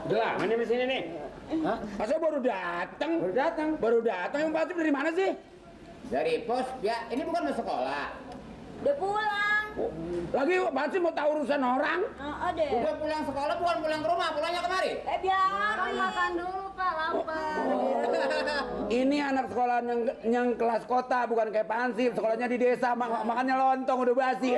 Udah lama nih di sini nih. Hah? Masa baru datang? Baru datang. Yang pasti dari mana sih? Dari pos, ya ini bukan mau sekolah. Udah pulang. Lagi pasti mau tahu urusan orang. Deh. Udah pulang sekolah, bukan pulang ke rumah, pulangnya kemari. Biar makan dulu Pak, lapar. Ini anak sekolah yang kelas kota, bukan kayak Pansip. Sekolahnya di desa, makannya lontong udah basi.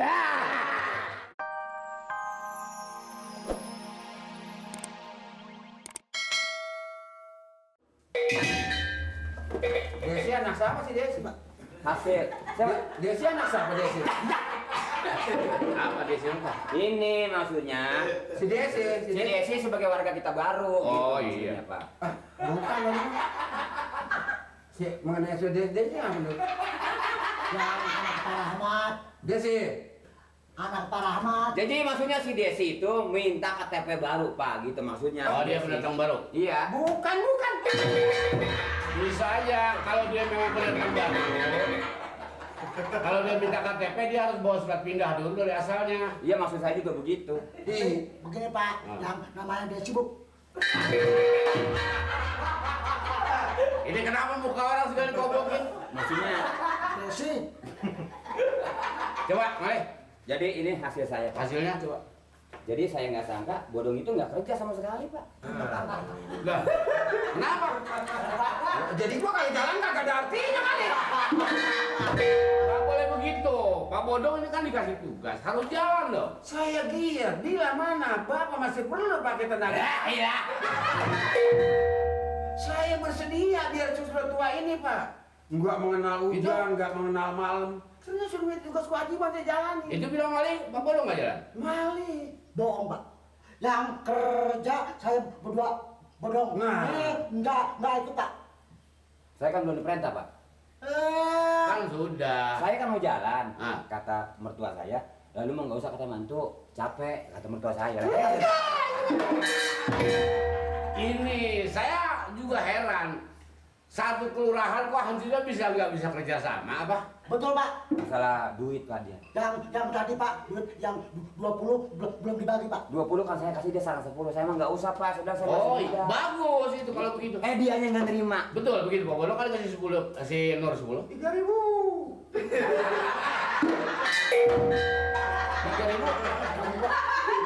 Desi anak siapa sih Desi? Hasil. Siapa? Desi anak siapa Desi? Apa Desi apa? Ini maksudnya. Si Desi. Si Desi sebagai warga kita baru. Oh gitu, iya Pak. Bukan dong. Si mengenai si Desi apa dulu? Yang anak Pak Rahmat, Desi. anak Pak Rahmat. Jadi maksudnya si Desi itu minta KTP baru, Pak, gitu maksudnya. Oh, dia Desi. pendatang baru? Iya. Bukan. Bisa aja kalau dia memang pendatang baru. Kalau dia minta KTP dia harus bawa surat pindah dulu dari asalnya. Iya, maksud saya juga begitu. Begini Pak, yang namanya dia sibuk. Ini kenapa muka orang segala dikobokin? Maksudnya. Desi, Coba, mari. Jadi ini hasil saya, Pak. Hasilnya coba. Jadi saya nggak sangka Bodong itu nggak kerja sama sekali, Pak. Lah, kenapa? Jadi gua kalau jalan kagak ada artinya kali. Nggak boleh begitu. Pak Bodong ini kan dikasih tugas, harus jalan loh. Saya giat, dia mana? Bapak masih perlu pakai tenaga. Iya. Saya bersedia biar sudah tua ini, Pak. Nggak mengenal hujan, nggak mengenal malam. Ternyata sudah tugas kewajiban saya jalani. Itu bilang Mali, Pak Bodong nggak jalan? Mali. bohong Pak. Yang kerja saya berdua bodong. Nah. Enggak ikut Pak. Saya kan belum diperintah, Pak. Kan sudah. Saya kan mau jalan, Ah. kata mertua saya. Lalu mah nggak usah kata mantu, capek, kata mertua saya. Ini saya juga heran. Satu kelurahan kok hancurnya nggak bisa kerja sama apa? Betul Pak. Masalah duit, Pak, dia. Yang tadi Pak, duit yang 20 belum dibagi Pak. 20 kan saya kasih dia salah 10. Saya mah nggak usah, Pak. Sudah saya Oh, kasih iya. dia. Bagus itu kalau begitu. Dia yang nggak nerima. Betul begitu Pak Bodong kan kasih 10, kasih Nur 10. 3.000. 3.000,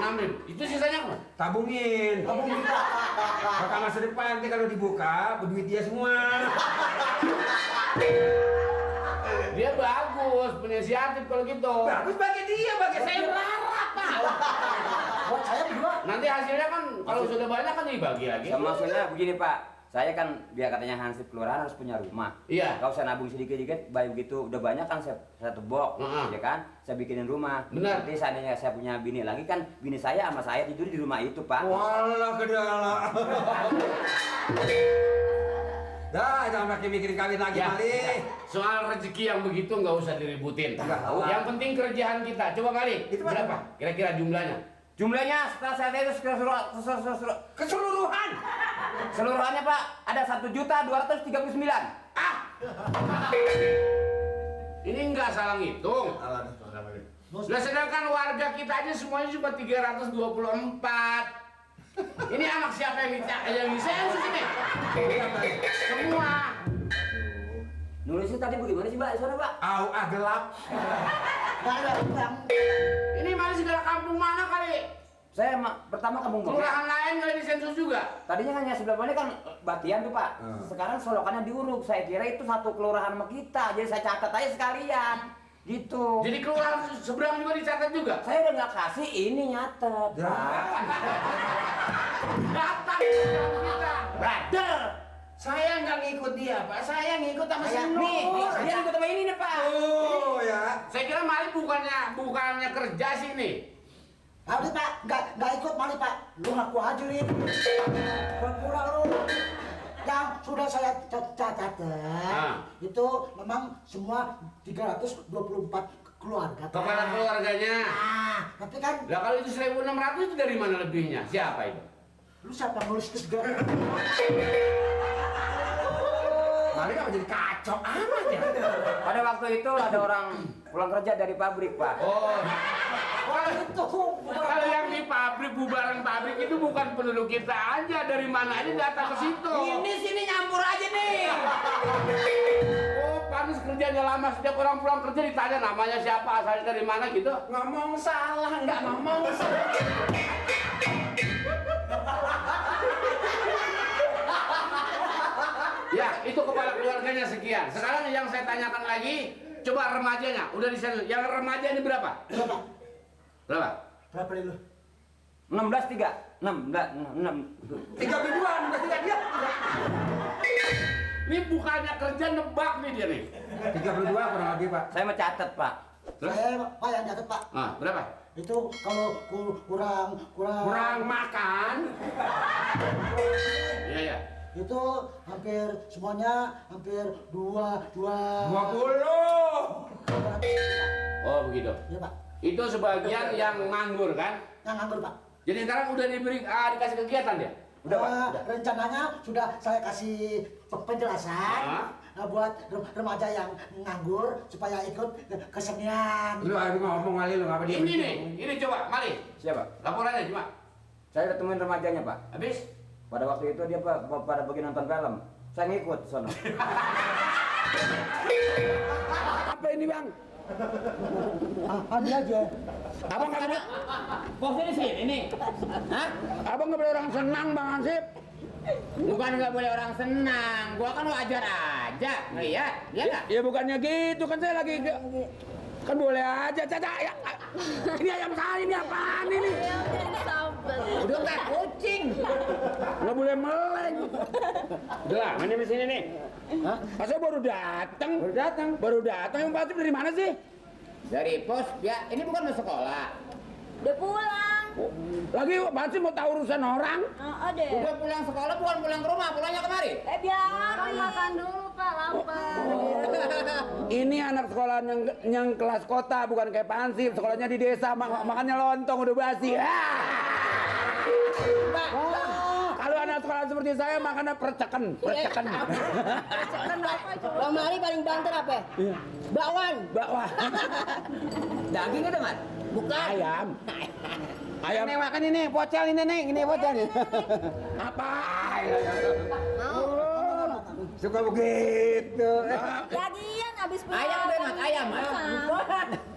6.000. Itu sisanya apa? Tabungin. Tabungin Pak. Maka masa depan nanti kalau dibuka, berduit dia semua. Dia bagus, berinisiatif kalau gitu. Bagus bagi dia, bagi saya berharap, Pak. Buat saya berdua. Nanti hasilnya kan kalau sudah banyak kan dibagi lagi. Maksudnya begini, Pak. Saya kan dia katanya hansip kelurahan harus punya rumah. Iya. Kalau saya nabung sedikit-sedikit, baik begitu udah banyak kan saya tebok, ya kan? Saya bikinin rumah. Benar. Nanti seandainya saya punya bini lagi kan, bini saya sama saya tidur di rumah itu, Pak. Walah kedala. Dah, jangan pakai mikirin kawin lagi, Ya. Mali. Soal rezeki yang begitu nggak usah diributin. Yang penting kerjaan kita. Coba kali. Itu berapa? Kira-kira jumlahnya? Jumlahnya setelah saya itu Keseluruhan. seluruhannya, Pak, ada 1.239.000. Ini nggak salah ngitung. Lah sedangkan warga kita aja semuanya cuma 324. Ini anak siapa yang disensus ini? Semua. Nulisnya tadi bagaimana sih, Mbak? Suara, Pak? Gelap. Enggak ada yang Ini mana segala kampung mana kali? Saya pertama kampung Bogor. Kelurahan lain nggak disensus juga? Tadinya hanya sebelah mana kan Batian tuh, Pak. Sekarang solokannya diuruk. Saya kira itu satu kelurahan sama kita. Jadi saya catat aja sekalian. Gitu. Jadi kelurahan seberang juga dicatat juga? Saya udah nggak kasih ini nyatet, Pak. Datang kita. Brother. Saya nggak ngikut dia, Pak. Saya ngikut sama si Nih, Nur. dia ikut sama ini nih, Pak. Oh ya. Saya kira Mali bukannya kerja sini. Tadi Pak, enggak ikut Mali Pak. Lu ngaku aja Lin. Pura-pura lu. Yang sudah saya catat itu memang semua 324 keluarga. Kepala keluarganya. Tapi kan Lah kalau itu 1.600 itu dari mana lebihnya? Siapa itu? lu siapa nulis itu segala? Kali kan jadi kacau amat ya. Pada waktu itu ada orang pulang kerja dari pabrik, Pak. Oh, Itu. kalau yang di pabrik, bubaran pabrik itu bukan penduduk kita aja, dari mana aja datang ke situ. Ini sini nyampur aja nih. Oh, pantas kerjanya lama, setiap orang pulang kerja ditanya namanya siapa, asalnya dari mana gitu. Ngomong salah, nggak ngomong salah. Ya, itu kepala keluarganya sekian. Sekarang yang saya tanyakan lagi, coba remajanya, udah disensor. Yang remaja ini berapa? Berapa? Berapa? Berapa dulu? 16.3. 6. 32, dia. Ini bukannya kerja nebak nih dia nih. 32 kurang lebih, Pak. Saya mencatat, Pak. Terus? Saya Pak yang catat Pak. Ah, berapa? Itu kalau Kurang makan. Iya, ya. itu hampir semuanya hampir 20. Oh, begitu. Ya Pak. Itu sebagian yang nganggur kan? Yang nganggur Pak. Jadi sekarang udah dikasih kegiatan dia? Udah, Pak. Rencananya sudah saya kasih penjelasan buat remaja yang nganggur supaya ikut kesenian. Lu habis ngomong kali lu ngapa dia? Ini nih, ini coba, mari. Siapa? Laporannya cuma. Saya ketemuin remajanya, Pak. Habis? Pada waktu itu dia pada pergi nonton film. Saya ngikut sono. Apa ini, Bang? Ambil aja. Abang nggak boleh, Bos ini sini nih. Hah? abang nggak boleh orang senang, Bang Hansip. Bukan nggak boleh orang senang. Gua kan wajar aja. Ngeliat, ya nggak? Ya bukannya gitu, kan saya lagi kan boleh aja, Caca. Ya. Ini ayam saya, ini apaan ini? Ya udah sabar. Udah kayak kucing. Nggak boleh meleng. Udah lah, mana di sini nih? Hah? Masa baru datang? Baru datang. Baru datang, yang pasti dari mana sih? Dari pos, ya ini bukan mau sekolah. Udah pulang. Lagi pasti mau tahu urusan orang. Ada. Udah pulang sekolah, bukan pulang ke rumah, pulangnya kemari. Biarin makan dulu Pak, lapar. Ini anak sekolah yang kelas kota, bukan kayak Pansip. Sekolahnya di desa, makannya lontong udah basi. Kalau anak sekolah seperti saya makannya perceken. Bang Mari paling banter apa? Bakwan. Bakwan. Daging itu, Mat? Bukan. Ayam. Ayam. Ini makan ini, pocel ini nih, ini pocel nih. Apa? Mau. Suka begitu. Lagian habis pulang. Ayam deh, Mat, ayam, Mat.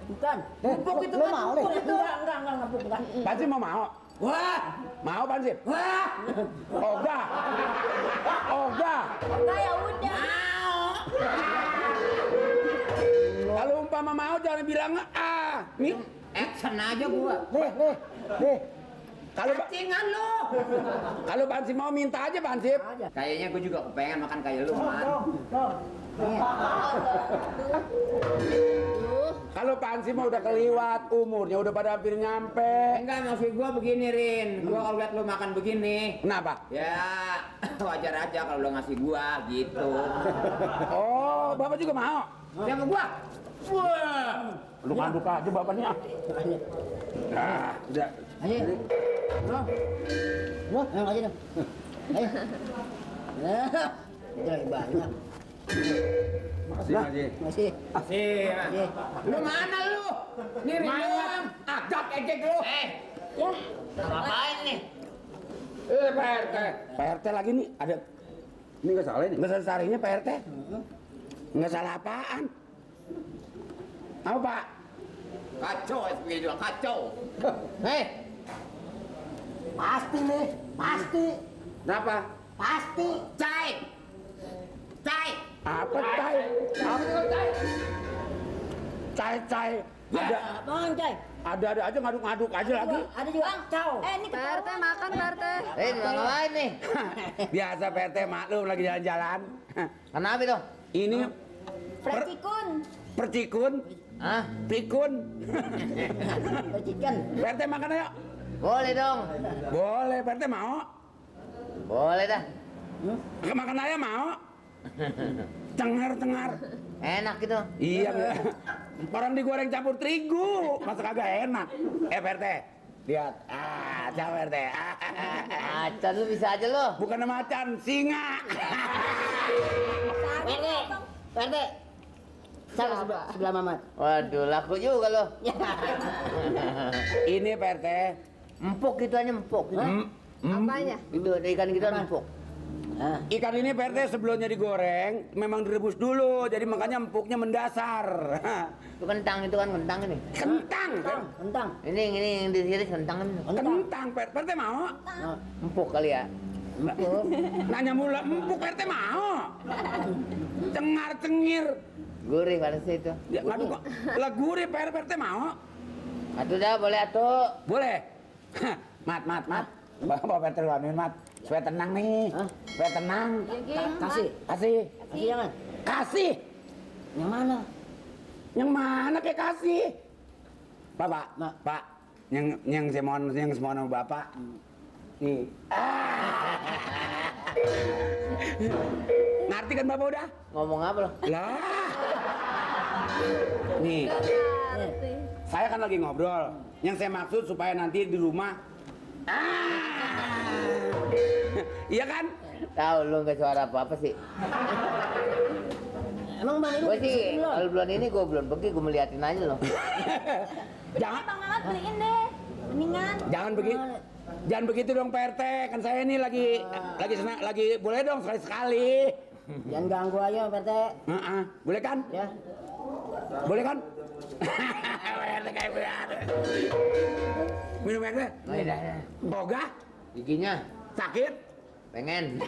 Bukan. Bubuk itu, Lu Mat, mau, bubuk Le? itu. Enggak, bukan. Pansip mau? Wah, Mau Pansip? wah. Oga. Enggak ya udah. Kalau umpama mau jangan bilang nih. Action aja gua. Nih. Cacingan lu. Kalau Pansip mau minta aja Pansip. Kayaknya gua juga kepengen makan kayak lu, Man. Kalau Pansip mau udah keliwat umurnya, udah pada hampir nyampe. Enggak, maksud gua begini, Rin. Gua kalau liat lu makan begini, Kenapa? ya wajar aja kalau lu ngasih gua gitu. Oh, Bapak juga mau? Siapa gua? Wah. Lu ngaduk aja bapaknya. Nah, udah. Ayo. Loh, yang aja dong. Ayo. Udah banyak. Makasih, Haji. Masih. Asih. Lu mana lu? Nih Rin doang. Agak ejek lu. Ya. Ngapain nih? Pak RT. Pak RT lagi nih, ada. Ini nggak salah ini. Nggak salah sarinya Pak RT. Nggak salah apaan? Apa Pak? Kacau, SPG juga kacau. Pasti nih, pasti. Kenapa? Pasti. Cai. Apa cai? Apa itu cai? Cai. Ada, Bang Cai. ada aja ngaduk-ngaduk aja lagi. Ada juga Cau. Ini PRT makan PRT. Ngapain nih? Biasa Pak RT maklum lagi jalan-jalan. Kenapa itu? Ini Percikun. percikun, Hah? pikun. Percikan. Pak RT makan ayo. Boleh dong. Boleh, Pak RT mau? Boleh dah. Makan ayam mau? Cengar. Enak gitu. Iya, orang digoreng campur terigu, masa kagak enak. Pak RT, Lihat. Coba PRT. Macan lu bisa aja lo. Bukan macan, singa. PRT. Sebelah Mamat. Waduh, laku juga lo. Ini PRT. Empuk gitu aja empuk. Apanya? Itu ada ikan gitu empuk. Ikan ini PRT sebelumnya digoreng, memang direbus dulu, jadi makanya empuknya mendasar. Itu kentang ini. Kentang. Kentang. Ini yang ditiris kentang ini. Kentang, PRT mau? Empuk kali ya. Nanya mula, empuk PRT mau? Cengar-cengir. Gurih pada itu. Ya, aduh kok, lah gurih PRT mau? Atuh dah boleh atuh. Boleh. Mat. Bawa PRT luanin, Mat. Supaya tenang nih. Supaya tenang. Kasih. Kasih. Kasih jangan. Kasih. Yang mana? Yang mana kayak kasih? Pak. Yang semua nama Bapak. Nih. Ngerti kan Bapak udah? Ngomong apa lo? Lah. Nih. Saya kan lagi ngobrol. Yang saya maksud supaya nanti di rumah. Iya kan? Tahu lu nggak suara apa sih? Emang Bang ini Gue sih belum? kalau bulan ini gue belum pergi, gue meliatin aja loh. Jangan. Bang Mamat beliin deh. Mendingan. Jangan begitu dong PRT. Kan saya ini lagi senang, lagi boleh dong sekali-sekali. Jangan ganggu aja PRT. Boleh kan? Ya. Boleh kan? PRT kayak begitu. Minum PRT? Oh, iya, iya. Boga? Giginya Sakit? pengen.